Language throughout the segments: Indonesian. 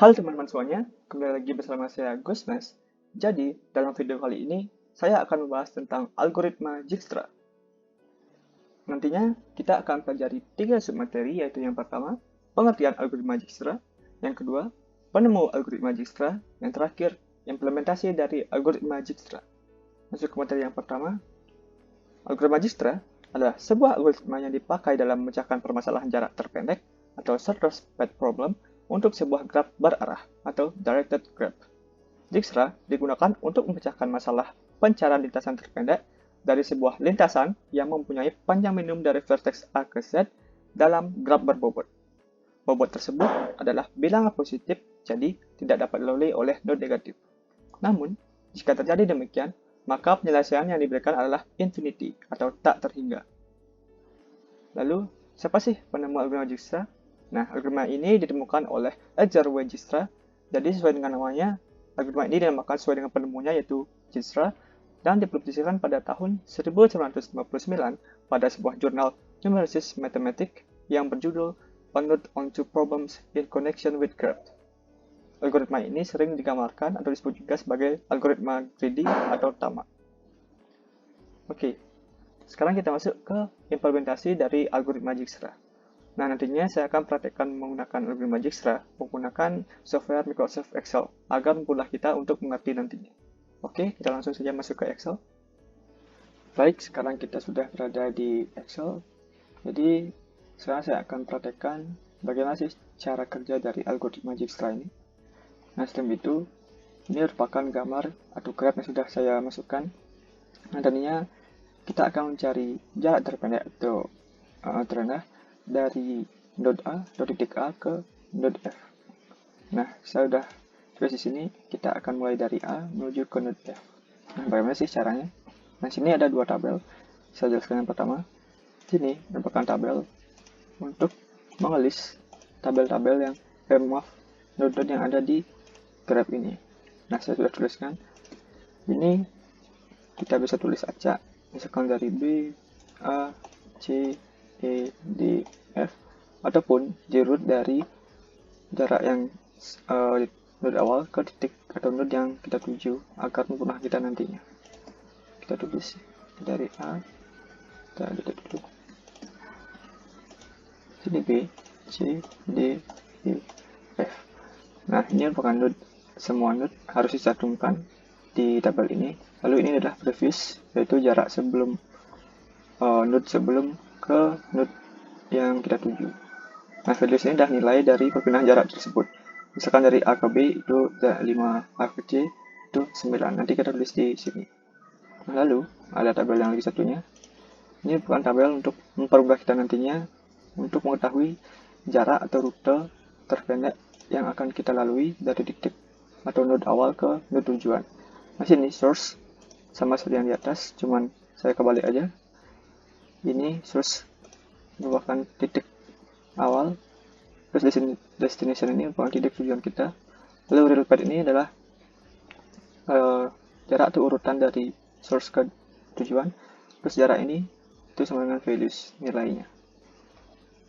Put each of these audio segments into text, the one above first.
Halo teman-teman semuanya, kembali lagi bersama saya Gusmes. Jadi, dalam video kali ini, saya akan membahas tentang algoritma Dijkstra. Nantinya, kita akan pelajari 3 submateri, yaitu yang pertama, pengertian algoritma Dijkstra, yang kedua, penemu algoritma Dijkstra, yang terakhir, implementasi dari algoritma Dijkstra. Masuk ke materi yang pertama, algoritma Dijkstra adalah sebuah algoritma yang dipakai dalam memecahkan permasalahan jarak terpendek atau shortest path problem untuk sebuah graf berarah atau directed graph. Dijkstra digunakan untuk memecahkan masalah pencarian lintasan terpendek dari sebuah lintasan yang mempunyai panjang minimum dari vertex A ke Z dalam graf berbobot. Bobot tersebut adalah bilangan positif, jadi tidak dapat dilalui oleh node negatif. Namun, jika terjadi demikian, maka penyelesaian yang diberikan adalah infinity atau tak terhingga. Lalu, siapa sih penemu algoritma Dijkstra? Nah, algoritma ini ditemukan oleh Edgar W. Dijkstra. Jadi, sesuai dengan namanya, algoritma ini dinamakan sesuai dengan penemunya yaitu Dijkstra dan dipublikasikan pada tahun 1959 pada sebuah jurnal Numerics Mathematics yang berjudul A Note on Two Problems in Connection with Graph. Algoritma ini sering digambarkan atau disebut juga sebagai algoritma greedy atau tamak. Oke, sekarang kita masuk ke implementasi dari algoritma Dijkstra. Nah, nantinya saya akan praktekkan menggunakan algoritma Dijkstra menggunakan software Microsoft Excel agar mempermudah kita untuk mengerti nantinya. Oke, kita langsung saja masuk ke Excel. Baik, sekarang kita sudah berada di Excel. Jadi, sekarang saya akan praktekkan bagaimana sih cara kerja dari algoritma Dijkstra ini. Nah, setelah itu, ini merupakan gambar atau graf yang sudah saya masukkan. Nah, tadinya kita akan mencari jarak terpendek atau terendah dari node A, titik A ke node F. Nah, saya sudah tulis di sini, kita akan mulai dari A menuju ke node F. Nah, bagaimana sih caranya? Nah, sini ada dua tabel. Saya jelaskan yang pertama. Sini merupakan tabel untuk mengelis tabel-tabel yang node-node yang ada di graf ini. Nah, saya sudah tuliskan. Ini kita bisa tulis acak, misalkan dari B, A, C, E, D, F, ataupun di root dari jarak yang node awal ke titik atau node yang kita tuju agar mempermudah kita nantinya. Kita tulis dari A, kita edit dulu. Sini B, C, D, E, F. Nah, ini merupakan node. Semua node harus disatukan di tabel ini. Lalu ini adalah previous, yaitu jarak sebelum node sebelum ke node yang kita tuju. Nah, values ini adalah nilai dari perpindahan jarak tersebut. Misalkan dari A ke B itu 5, A ke C itu 9. Nanti kita tulis di sini. Nah, lalu ada tabel yang lagi satunya. Ini bukan tabel untuk mempermudah kita nantinya untuk mengetahui jarak atau rute terpendek yang akan kita lalui dari titik atau node awal ke node tujuan. Nah, sini source sama seperti yang di atas, cuman saya kebalik aja. Ini source merupakan titik awal, terus di sini destination ini merupakan titik tujuan kita. Lalu real path ini adalah jarak atau urutan dari source ke tujuan, terus jarak ini itu sama dengan values nilainya.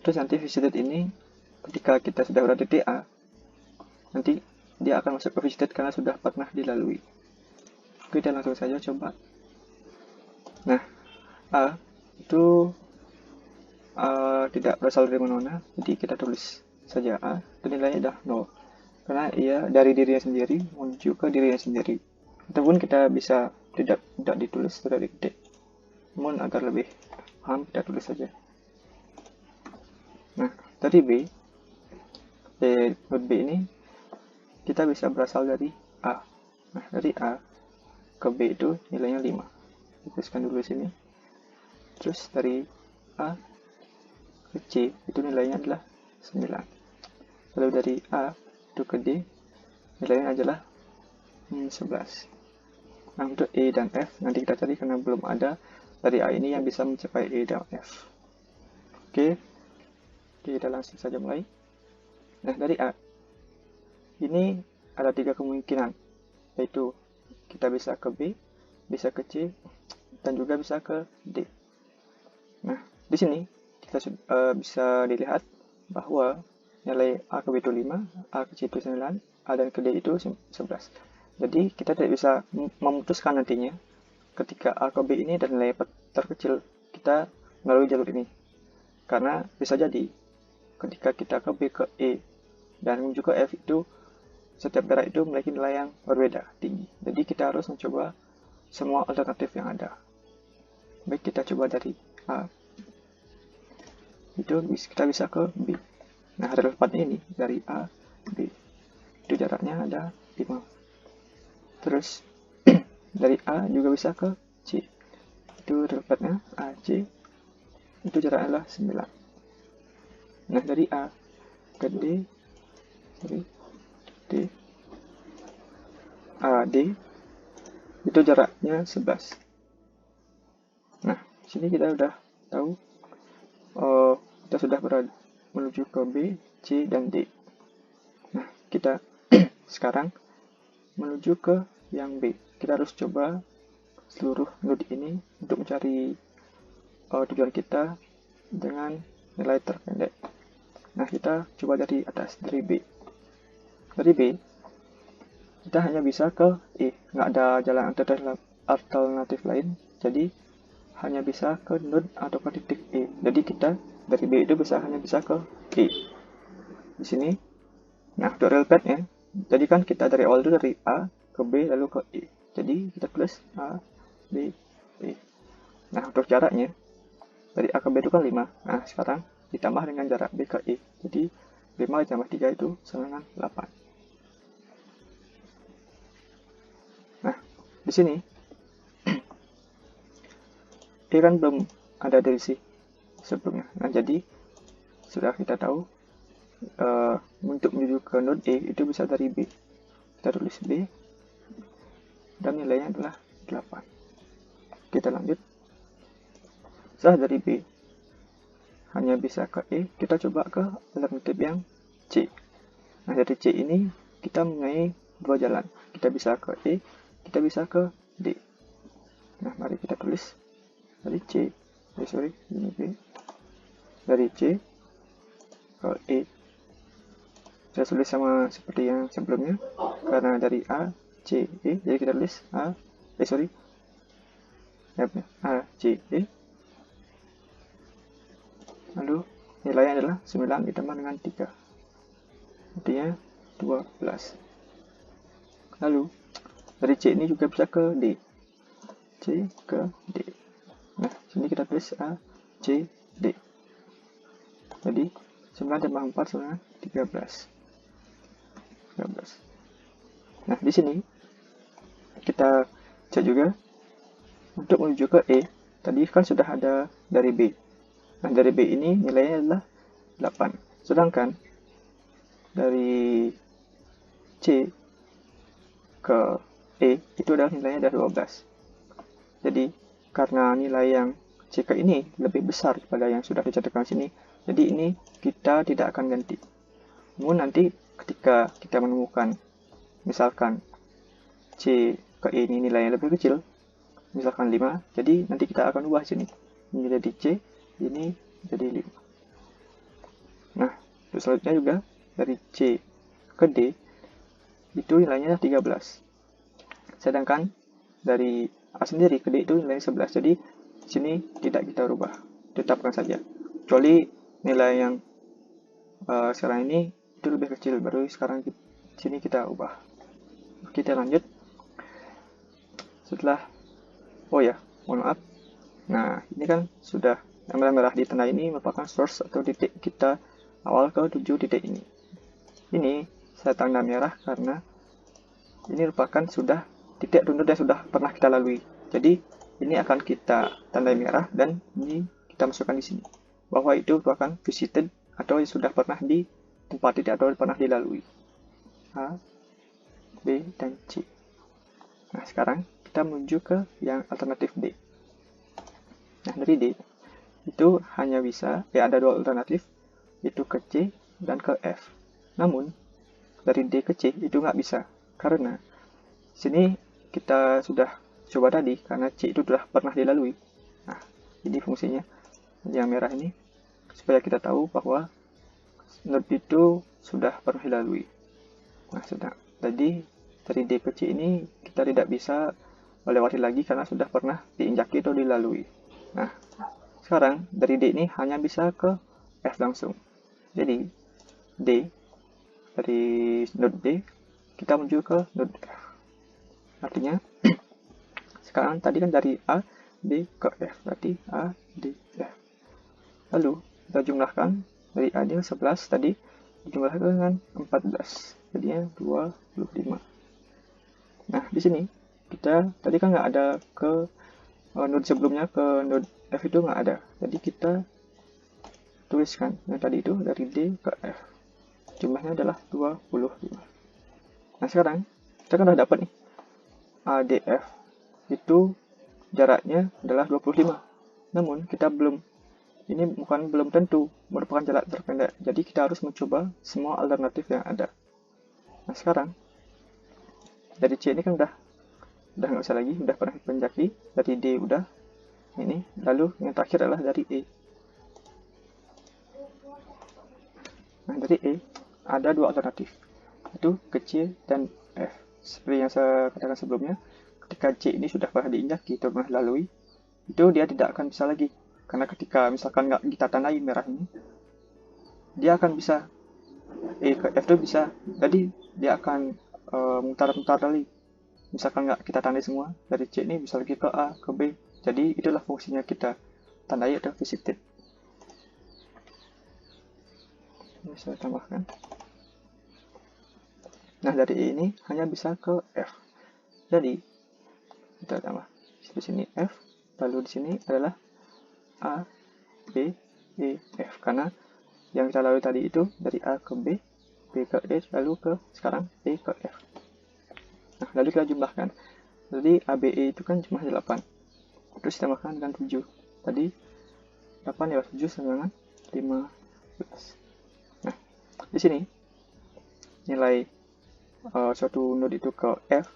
Terus nanti visited ini ketika kita sudah berada di titik A, nanti dia akan masuk ke visited karena sudah pernah dilalui. Kita langsung saja coba. Nah, A itu tidak berasal dari mana-mana, jadi kita tulis saja A, dan nilainya adalah 0. Karena ia dari dirinya sendiri menuju ke dirinya sendiri. Ataupun kita bisa tidak ditulis dari titik. Namun agar lebih paham, kita tulis saja. Nah, dari node B ini, kita bisa berasal dari A. Nah, dari A ke B itu nilainya 5. Tuliskan dulu di sini. Terus dari A ke C itu nilainya adalah 9. Lalu dari A itu ke D nilainya adalah 11. Nah, untuk E dan F nanti kita cari karena belum ada dari A ini yang bisa mencapai E dan F. Oke, kita langsung saja mulai. Nah, dari A ini ada 3 kemungkinan, yaitu kita bisa ke B, bisa ke C, dan juga bisa ke D. Nah, di sini kita bisa dilihat bahwa nilai A ke B itu 5, A ke C itu 9, A dan ke D itu 11. Jadi kita tidak bisa memutuskan nantinya ketika A ke B ini dan nilai terkecil kita melalui jalur ini. Karena bisa jadi ketika kita ke B ke E dan menuju ke F itu setiap daerah itu memiliki nilai yang berbeda tinggi. Jadi kita harus mencoba semua alternatif yang ada. Baik, kita coba dari A. Itu kita bisa ke B. Nah, relevannya ini dari A, B. Itu jaraknya ada 5. Terus dari A juga bisa ke C. Itu relevannya A, C. Itu jaraknya adalah 9. Nah, dari A ke D, D, A, D, itu jaraknya 11. Nah, sini kita udah tahu kita sudah menuju ke B, C, dan D. Nah, kita sekarang menuju ke yang B. Kita harus coba seluruh node ini untuk mencari tujuan kita dengan nilai terpendek. Nah, kita coba dari atas, dari B. Dari B, kita hanya bisa ke E. Nggak ada jalan alternatif lain. Jadi, hanya bisa ke node atau ke titik E. Jadi, kita dari B itu hanya bisa ke E. Di sini, nah, untuk relevant-nya, jadi kan kita dari awal itu dari A ke B lalu ke E. Jadi, kita tulis A, B, E. Nah, untuk jaraknya, dari A ke B itu kan 5. Nah, sekarang ditambah dengan jarak B ke E. Jadi, 5 ditambah 3 itu sama dengan 8. Nah, di sini, E kan belum ada dari si sebelumnya. Nah, jadi, sudah kita tahu, untuk menuju ke node E, itu bisa dari B. Kita tulis B, dan nilainya adalah 8. Kita lanjut. Setelah dari B, hanya bisa ke E, kita coba ke alternatif yang C. Nah, dari C ini kita mempunyai dua jalan. Kita bisa ke E, kita bisa ke D. Nah, mari kita tulis dari C, ini B. Dari C ke E. Saya tulis sama seperti yang sebelumnya, karena dari A, C, E, jadi kita tulis A, C, E. Lalu nilainya adalah 9 ditambah dengan 3. Artinya 12. Lalu dari C ini juga bisa ke D. C ke D. Nah, sini kita tulis A, C, D. Jadi 9 tambah 4 sama 13. Nah, di sini kita cek juga untuk menuju ke E. Tadi kan sudah ada dari B. Nah, dari B ini nilainya adalah 8. Sedangkan dari C ke E itu adalah nilainya adalah 12. Jadi, karena nilai yang C ke ini lebih besar daripada yang sudah dicatatkan sini, jadi ini kita tidak akan ganti. Namun nanti ketika kita menemukan misalkan C ke E ini nilainya lebih kecil, misalkan 5, jadi nanti kita akan ubah sini. Ini jadi C, ini jadi 5. Nah, terus selanjutnya juga dari C ke D itu nilainya 13. Sedangkan dari A sendiri ke D itu nilainya 11. Jadi sini tidak kita rubah, tetapkan saja. Kecuali nilai yang sekarang ini itu lebih kecil, baru sekarang sini kita ubah. Kita lanjut. Setelah, mohon maaf. Nah, ini kan sudah yang merah-merah di tanda ini merupakan source atau titik kita awal ke 7 titik ini. Ini saya tanda merah karena ini merupakan sudah titik download yang sudah pernah kita lalui. Jadi ini akan kita tandai merah dan ini kita masukkan di sini bahwa itu merupakan visited atau yang sudah pernah di tempat titik atau pernah dilalui. A, B, dan C. Nah, sekarang kita menuju ke yang alternatif D. Nah, dari D itu hanya bisa, ada dua alternatif, itu ke C dan ke F. Namun, dari D ke C itu nggak bisa, karena sini kita sudah coba tadi, karena C itu sudah pernah dilalui. Nah, ini fungsinya yang merah ini, supaya kita tahu bahwa node itu sudah pernah dilalui. Nah, jadi dari D ke C ini kita tidak bisa melewati lagi karena sudah pernah diinjaki atau dilalui. Nah, sekarang dari D ini hanya bisa ke F langsung. Jadi D, dari node D kita menuju ke node F. Artinya sekarang tadi kan dari A, D ke F, berarti A, D, F. Lalu kita jumlahkan dari A ini 11 tadi dijumlahkan dengan 14, jadinya 25. Nah, di sini kita tadi kan nggak ada ke node sebelumnya, ke node F itu nggak ada. Jadi kita tuliskan yang tadi itu dari D ke F. Jumlahnya adalah 25. Nah, sekarang kita kan udah dapat nih ADF itu jaraknya adalah 25. Namun kita belum tentu merupakan jarak terpendek. Jadi kita harus mencoba semua alternatif yang ada. Nah, sekarang dari C ini kan udah nggak usah lagi, udah pernah penjaki. Dari D udah ini. Lalu yang terakhir adalah dari E. Nah, dari E ada dua alternatif, itu ke C dan F. Seperti yang saya katakan sebelumnya, ketika C ini sudah pernah diinjaki atau pernah lalui, itu dia tidak akan bisa lagi. Karena ketika misalkan nggak kita tandai merah ini, dia akan bisa E ke F itu bisa, jadi dia akan mutar-mutar lagi. Misalkan nggak kita tandai semua, dari C ini bisa lagi ke A, ke B. Jadi itulah fungsinya kita tandai atau visited. Ini saya tambahkan. Nah, dari E ini hanya bisa ke F. Jadi kita tambah di sini F, lalu di sini adalah A, B, E, F. Karena yang kita lalui tadi itu dari A ke B, B ke E, lalu ke sekarang E ke F. Nah, lalu kita jumlahkan. Jadi ABE itu kan cuma 8. Terus ditambahkan dengan 7. Tadi 8 ya 7 sama dengan 15. Nah, di sini nilai suatu node itu ke F,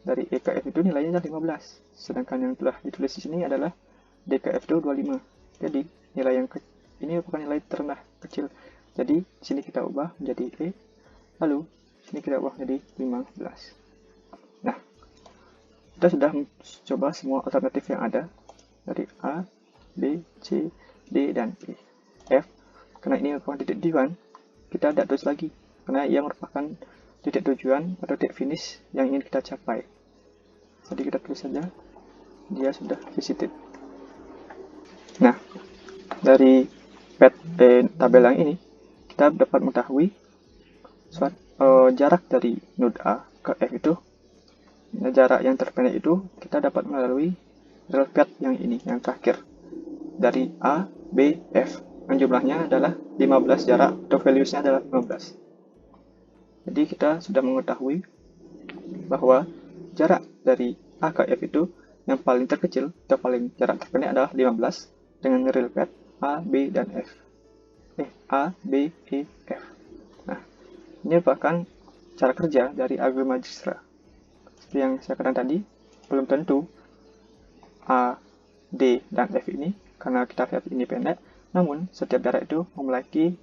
dari E ke F itu nilainya adalah 15. Sedangkan yang telah ditulis di sini adalah D ke F itu 25. Jadi nilai yang ini merupakan nilai terendah kecil. Jadi di sini kita ubah menjadi E, lalu di sini kita ubah menjadi 15. Nah, kita sudah mencoba semua alternatif yang ada dari A, B, C, D, dan E. F, karena ini merupakan titik tujuan, kita tidak tulis lagi, karena ia merupakan titik tujuan atau titik finish yang ingin kita capai. Jadi kita tulis saja, dia sudah visited. Nah, dari tabel yang ini, kita dapat mengetahui jarak dari node A ke F itu, jarak yang terpendek itu kita dapat melalui rel path yang ini, yang terakhir. Dari A, B, F. Yang jumlahnya adalah 15 jarak, atau values-nya adalah 15. Jadi kita sudah mengetahui bahwa jarak dari A ke F itu yang paling terkecil atau paling jarak terpendek adalah 15 dengan rel path A, B, dan F. A, B, E, F. Nah, ini merupakan cara kerja dari algoritma Dijkstra. Seperti yang saya katakan tadi, belum tentu A, D, dan F ini, karena kita lihat ini pendek, namun setiap jarak itu memiliki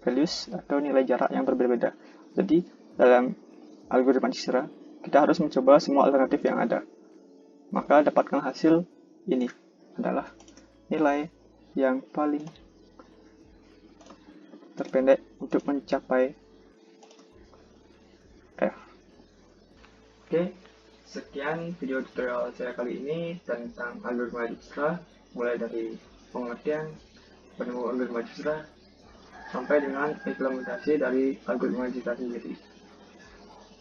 values atau nilai jarak yang berbeda-beda. Jadi, dalam algoritma Dijkstra, kita harus mencoba semua alternatif yang ada. Maka dapatkan hasil ini adalah nilai yang paling terpendek untuk mencapai F. Oke, sekian video tutorial saya kali ini tentang algoritma Dijkstra, mulai dari pengertian, penemu algoritma Dijkstra, sampai dengan implementasi dari algoritma Dijkstra sendiri.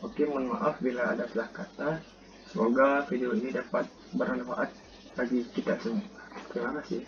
Oke, mohon maaf bila ada salah kata. Semoga video ini dapat bermanfaat bagi kita semua. Terima kasih.